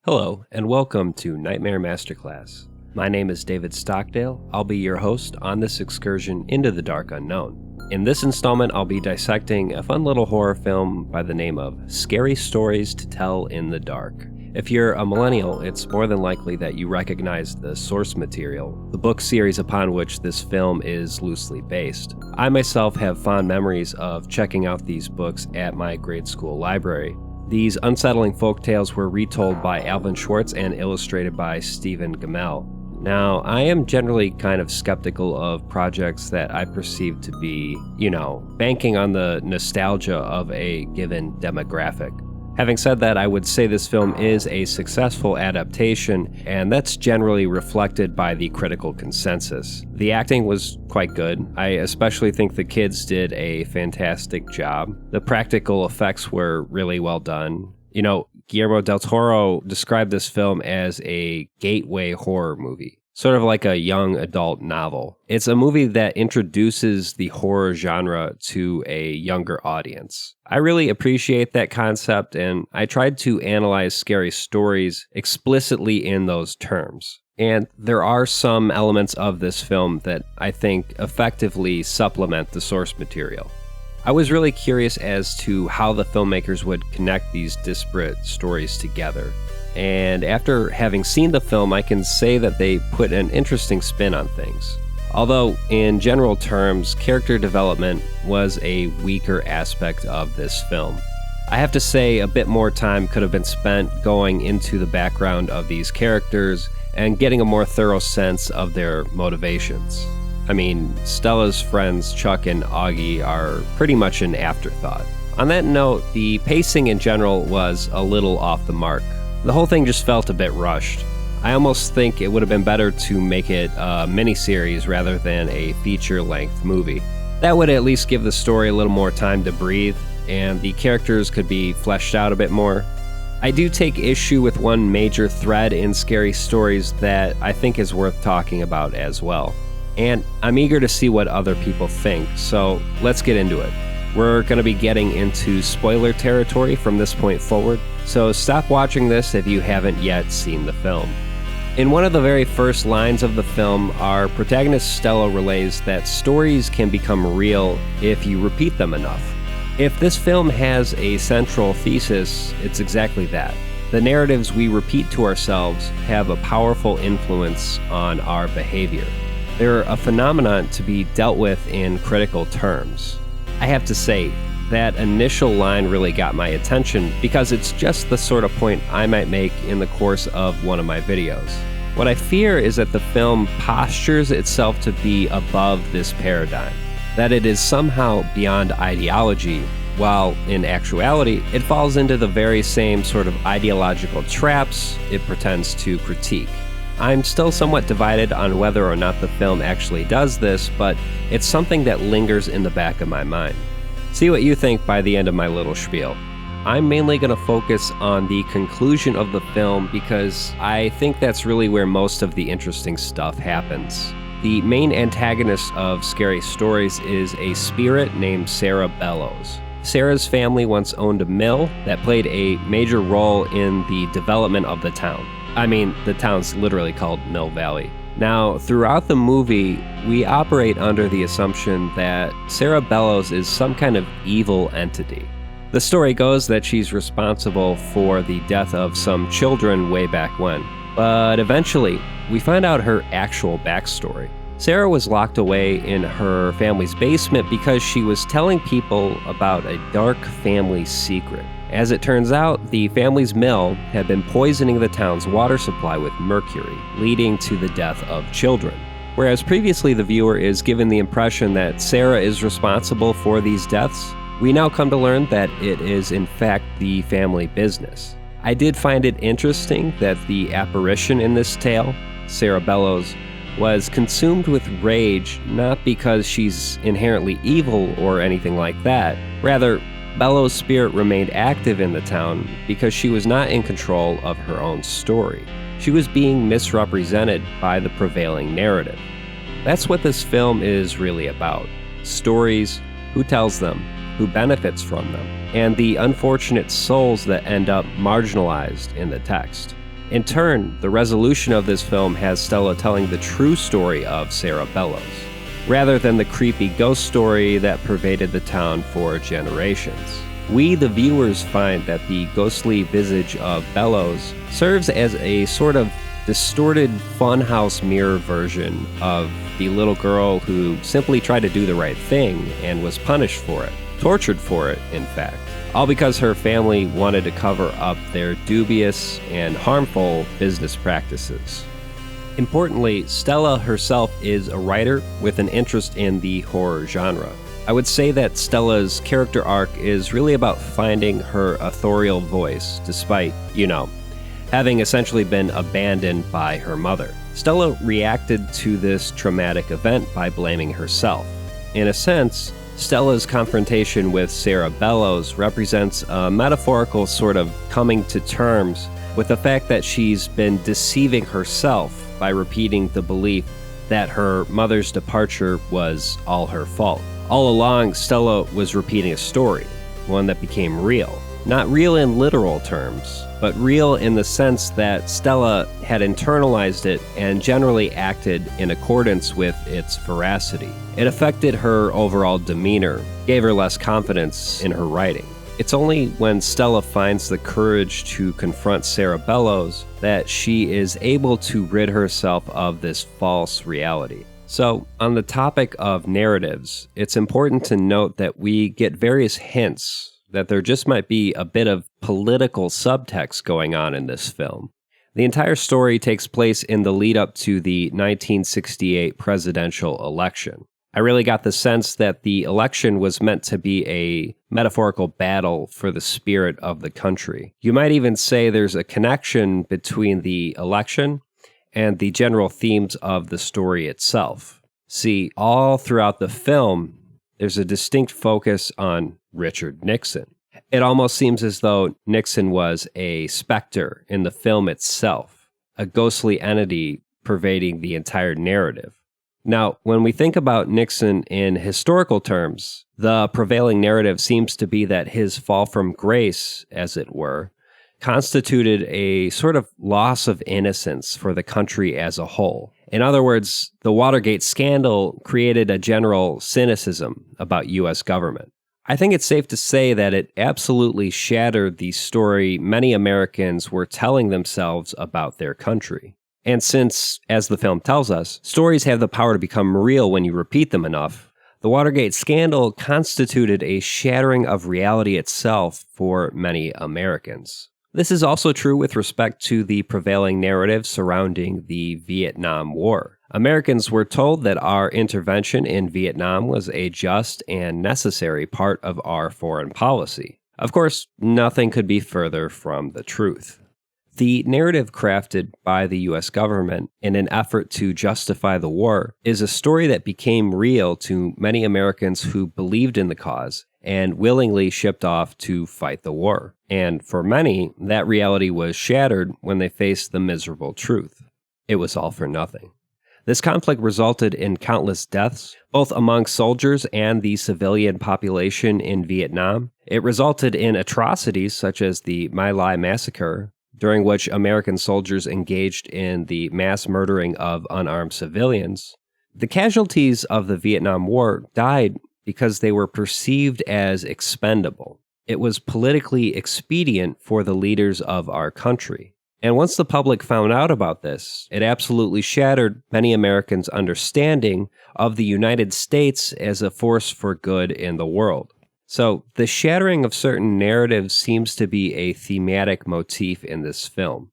Hello, and welcome to Nightmare Masterclass. My name is David Stockdale. I'll be your host on this excursion into the dark unknown. In this installment, I'll be dissecting a fun little horror film by the name of Scary Stories to Tell in the Dark. If you're a millennial, it's more than likely that you recognize the source material, the book series upon which this film is loosely based. I myself have fond memories of checking out these books at my grade school library. These unsettling folktales were retold by Alvin Schwartz and illustrated by Stephen Gammell. Now, I am generally kind of skeptical of projects that I perceive to be, banking on the nostalgia of a given demographic. Having said that, I would say this film is a successful adaptation, and that's generally reflected by the critical consensus. The acting was quite good. I especially think the kids did a fantastic job. The practical effects were really well done. Guillermo del Toro described this film as a gateway horror movie, sort of like a young adult novel. It's a movie that introduces the horror genre to a younger audience. I really appreciate that concept, and I tried to analyze Scary Stories explicitly in those terms. And there are some elements of this film that I think effectively supplement the source material. I was really curious as to how the filmmakers would connect these disparate stories together. And after having seen the film, I can say that they put an interesting spin on things. Although, in general terms, character development was a weaker aspect of this film. I have to say a bit more time could have been spent going into the background of these characters and getting a more thorough sense of their motivations. I mean, Stella's friends Chuck and Augie are pretty much an afterthought. On that note, the pacing in general was a little off the mark. The whole thing just felt a bit rushed. I almost think it would have been better to make it a miniseries rather than a feature-length movie. That would at least give the story a little more time to breathe, and the characters could be fleshed out a bit more. I do take issue with one major thread in Scary Stories that I think is worth talking about as well. And I'm eager to see what other people think, so let's get into it. We're going to be getting into spoiler territory from this point forward, so stop watching this if you haven't yet seen the film. In one of the very first lines of the film, our protagonist Stella relays that stories can become real if you repeat them enough. If this film has a central thesis, it's exactly that. The narratives we repeat to ourselves have a powerful influence on our behavior. They're a phenomenon to be dealt with in critical terms. I have to say, that initial line really got my attention because it's just the sort of point I might make in the course of one of my videos. What I fear is that the film postures itself to be above this paradigm, that it is somehow beyond ideology, while in actuality, it falls into the very same sort of ideological traps it pretends to critique. I'm still somewhat divided on whether or not the film actually does this, but it's something that lingers in the back of my mind. See what you think by the end of my little spiel. I'm mainly going to focus on the conclusion of the film because I think that's really where most of the interesting stuff happens. The main antagonist of Scary Stories is a spirit named Sarah Bellows. Sarah's family once owned a mill that played a major role in the development of the town. I mean, the town's literally called Mill Valley. Now, throughout the movie, we operate under the assumption that Sarah Bellows is some kind of evil entity. The story goes that she's responsible for the death of some children way back when. But eventually, we find out her actual backstory. Sarah was locked away in her family's basement because she was telling people about a dark family secret. As it turns out, the family's mill had been poisoning the town's water supply with mercury, leading to the death of children. Whereas previously the viewer is given the impression that Sarah is responsible for these deaths, we now come to learn that it is in fact the family business. I did find it interesting that the apparition in this tale, Sarah Bellows, was consumed with rage not because she's inherently evil or anything like that. Rather, Bellows' spirit remained active in the town because she was not in control of her own story. She was being misrepresented by the prevailing narrative. That's what this film is really about. Stories, who tells them, who benefits from them, and the unfortunate souls that end up marginalized in the text. In turn, the resolution of this film has Stella telling the true story of Sarah Bellows, rather than the creepy ghost story that pervaded the town for generations. We, the viewers, find that the ghostly visage of Bellows serves as a sort of distorted funhouse mirror version of the little girl who simply tried to do the right thing and was punished for it, tortured for it, in fact, all because her family wanted to cover up their dubious and harmful business practices. Importantly, Stella herself is a writer with an interest in the horror genre. I would say that Stella's character arc is really about finding her authorial voice, despite, having essentially been abandoned by her mother. Stella reacted to this traumatic event by blaming herself. In a sense, Stella's confrontation with Sarah Bellows represents a metaphorical sort of coming to terms with the fact that she's been deceiving herself by repeating the belief that her mother's departure was all her fault. All along, Stella was repeating a story, one that became real. Not real in literal terms, but real in the sense that Stella had internalized it and generally acted in accordance with its veracity. It affected her overall demeanor, gave her less confidence in her writing. It's only when Stella finds the courage to confront Sarah Bellows that she is able to rid herself of this false reality. So, on the topic of narratives, it's important to note that we get various hints that there just might be a bit of political subtext going on in this film. The entire story takes place in the lead up to the 1968 presidential election. I really got the sense that the election was meant to be a metaphorical battle for the spirit of the country. You might even say there's a connection between the election and the general themes of the story itself. See, all throughout the film, there's a distinct focus on Richard Nixon. It almost seems as though Nixon was a specter in the film itself, a ghostly entity pervading the entire narrative. Now, when we think about Nixon in historical terms, the prevailing narrative seems to be that his fall from grace, as it were, constituted a sort of loss of innocence for the country as a whole. In other words, the Watergate scandal created a general cynicism about U.S. government. I think it's safe to say that it absolutely shattered the story many Americans were telling themselves about their country. And since, as the film tells us, stories have the power to become real when you repeat them enough, the Watergate scandal constituted a shattering of reality itself for many Americans. This is also true with respect to the prevailing narrative surrounding the Vietnam War. Americans were told that our intervention in Vietnam was a just and necessary part of our foreign policy. Of course, nothing could be further from the truth. The narrative crafted by the U.S. government in an effort to justify the war is a story that became real to many Americans who believed in the cause and willingly shipped off to fight the war. And for many, that reality was shattered when they faced the miserable truth. It was all for nothing. This conflict resulted in countless deaths, both among soldiers and the civilian population in Vietnam. It resulted in atrocities such as the My Lai massacre, during which American soldiers engaged in the mass murdering of unarmed civilians. The casualties of the Vietnam War died because they were perceived as expendable. It was politically expedient for the leaders of our country. And once the public found out about this, it absolutely shattered many Americans' understanding of the United States as a force for good in the world. So, the shattering of certain narratives seems to be a thematic motif in this film.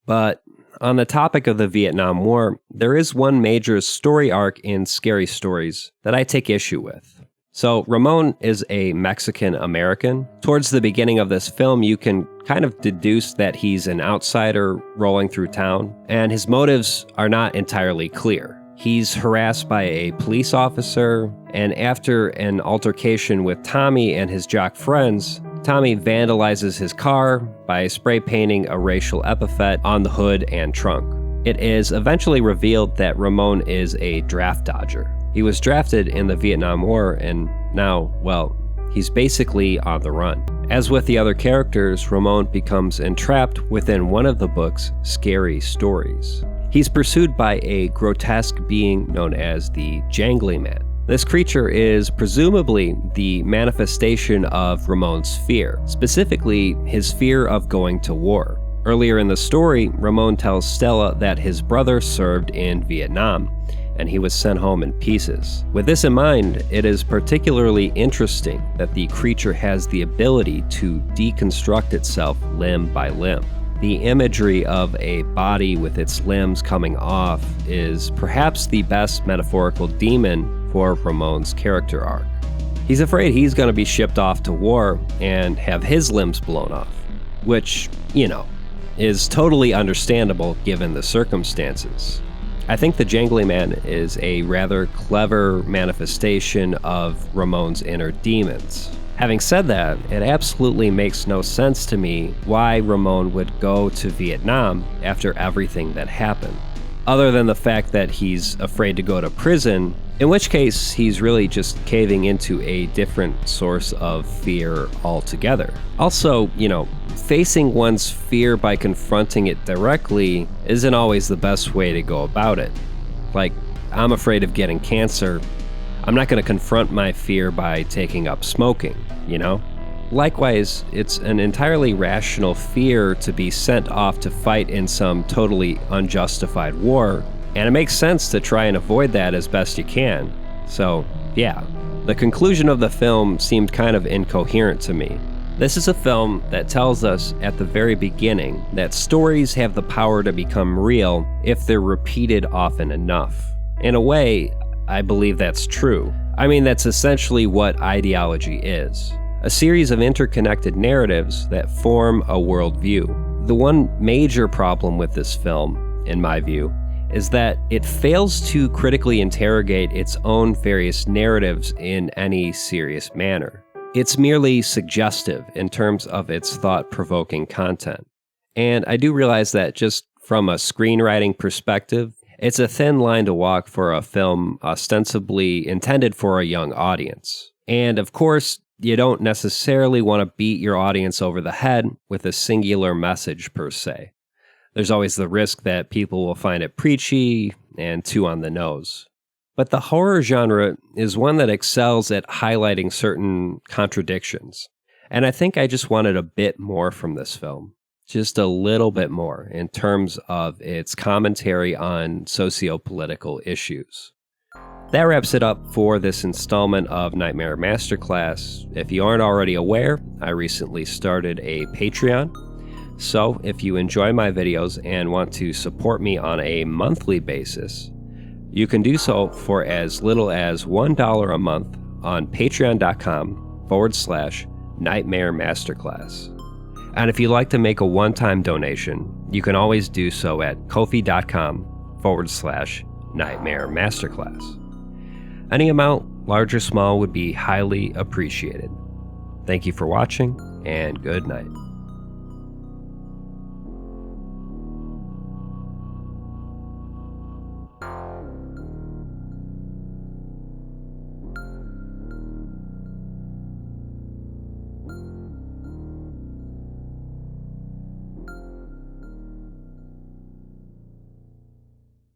But on the topic of the Vietnam War, there is one major story arc in Scary Stories that I take issue with. So, Ramon is a Mexican-American. Towards the beginning of this film, you can kind of deduce that he's an outsider rolling through town, and his motives are not entirely clear. He's harassed by a police officer, and after an altercation with Tommy and his jock friends, Tommy vandalizes his car by spray painting a racial epithet on the hood and trunk. It is eventually revealed that Ramon is a draft dodger. He was drafted in the Vietnam War, and now, well, He's basically on the run. As with the other characters, Ramon becomes entrapped within one of the book's scary stories. He's pursued by a grotesque being known as the Jangly Man. This creature is presumably the manifestation of Ramon's fear, specifically his fear of going to war. Earlier in the story, Ramon tells Stella that his brother served in Vietnam, and he was sent home in pieces. With this in mind, it is particularly interesting that the creature has the ability to deconstruct itself limb by limb. The imagery of a body with its limbs coming off is perhaps the best metaphorical demon for Ramon's character arc. He's afraid he's going to be shipped off to war and have his limbs blown off, which, is totally understandable given the circumstances. I think the Jangly Man is a rather clever manifestation of Ramon's inner demons. Having said that, it absolutely makes no sense to me why Ramon would go to Vietnam after everything that happened, other than the fact that he's afraid to go to prison, in which case he's really just caving into a different source of fear altogether. Also, facing one's fear by confronting it directly isn't always the best way to go about it. Like, I'm afraid of getting cancer. I'm not going to confront my fear by taking up smoking, Likewise, it's an entirely rational fear to be sent off to fight in some totally unjustified war, and it makes sense to try and avoid that as best you can. So, yeah, the conclusion of the film seemed kind of incoherent to me. This is a film that tells us at the very beginning that stories have the power to become real if they're repeated often enough. In a way, I believe that's true. I mean, that's essentially what ideology is. A series of interconnected narratives that form a worldview. The one major problem with this film, in my view, is that it fails to critically interrogate its own various narratives in any serious manner. It's merely suggestive in terms of its thought-provoking content. And I do realize that just from a screenwriting perspective, it's a thin line to walk for a film ostensibly intended for a young audience. And of course, you don't necessarily want to beat your audience over the head with a singular message per se. There's always the risk that people will find it preachy and too on the nose. But the horror genre is one that excels at highlighting certain contradictions. And I think I just wanted a bit more from this film. Just a little bit more in terms of its commentary on socio-political issues. That wraps it up for this installment of Nightmare Masterclass. If you aren't already aware, I recently started a Patreon. So if you enjoy my videos and want to support me on a monthly basis, you can do so for as little as $1 a month on patreon.com/Nightmare Masterclass. And if you'd like to make a one-time donation, you can always do so at ko-fi.com/Nightmare Masterclass. Any amount, large or small, would be highly appreciated. Thank you for watching, and good night.